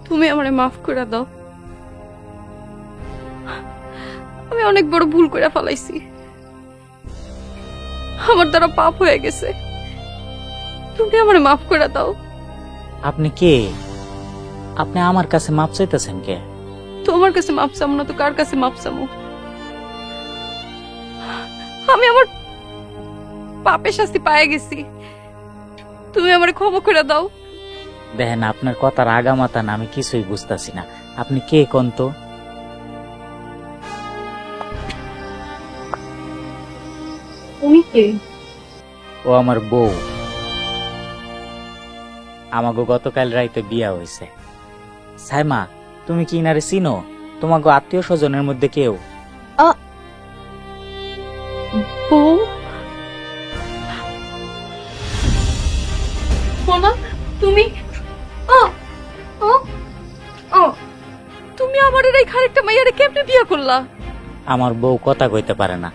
তুমি আমারে মাফ করে দাও। আমি অনেক বড় ভুল করে ফেলাইছি, আমার দ্বারা পাপ হয়ে গেছে। তুমি আমারে মাফ করে দাও। আপনি কে? আপনি আমার কাছে মাপ চাইতেছেন কে? তোমার কাছে মাপ চামো না তো কার কাছে মাপ চামো? আমি আমার পাপের শাস্তি পায়ে গেছি, তুমি আমারে ক্ষমা করে দাও। দেখেন, আপনার কথার আগামাতা না আমি কিছুই বুঝতেছি না। আপনি কে কোন তো? তুমি কে? ও আমার বউ। আমাগো গতকাল রাইতে বিয়া হইছে। সাইমা, তুমি কি ইনারে চিনো? তোমাগো আত্মীয় স্বজনের মধ্যে কেউ? বউ? মোনা, তুমি তুমি আমার এই খারেকটা মাইয়ারে কেমনে বিয়া করলা? আমার বউ কথা কইতে পারে না।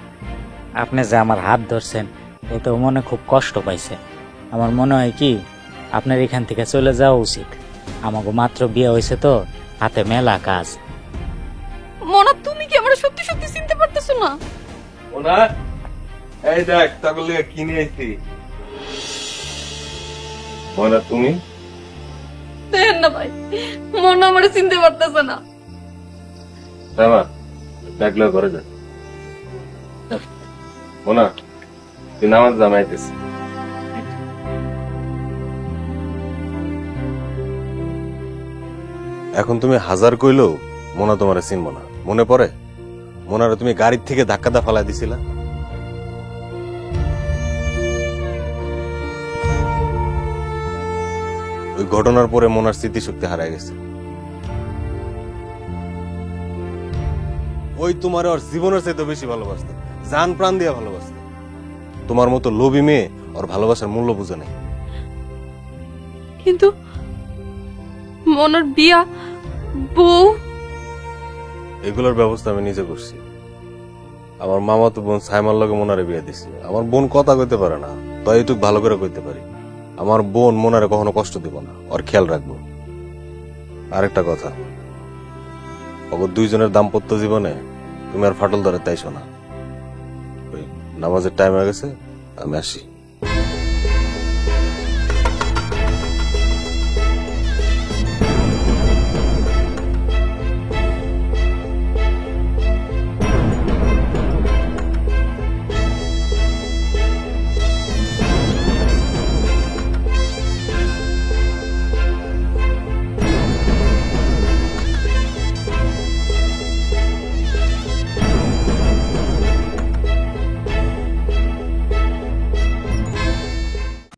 আপনি যে আমার হাত ধরছেন এতে মনে খুব কষ্ট পাইছে। আমার মনে হয় কি আপনার এখান থেকে চলে যাওয়া উচিত। আমাকে মাত্র বিয়ে হয়েছে তো, হাতে মেলা কাজ। মোনা, তুমি কি আমার সত্যি সত্যি চিনতে পারতেছো না? মোনা, এই দেখ তাহলে কিনে আইছি। মোনা তুমি? দেখেন না ভাই, মোনা আমার চিনতে পারতেছে না। সাইমা, ডাকলে ঘরে যা। মোনা, তুই নামাজ জামাইতেছিস। এখন তুমি হাজার কইলেও মোনা তোমারে চিনবো না। মনে পড়ে মোনারে তুমি গাড়ির থেকে ধাক্কা দা ফালাই দিছিলা? ওই ঘটনার পরে মোনার স্মৃতিশক্তি হারায় গেছে। ওই তোমার ওর জীবনের চাইতে বেশি ভালোবাসতো, জান প্রাণ দিয়ে ভালোবাসতো। তোমার মতো লোভী মেয়ে ওর ভালোবাসার মূল্য বুঝে নাই। কিন্তু মোনার বিয়া, বউ, এগুলোর ব্যবস্থা আমি নিজে করছি। আমার মামা তো বোন সাইমার লগে মোনারে বিয়ে দিছি। আমার বোন কথা কইতে পারে না, তাই এইটুকু ভালো করে কইতে পারি। আমার বোন মোনারে কখনো কষ্ট দিব না, ওর খেয়াল রাখবো। আরেকটা কথা, ওর দুইজনের দাম্পত্য জীবনে তুমি আর ফাটল ধরে তাইছো না। ওই নামাজের টাইম হয়ে গেছে, আমি আসি।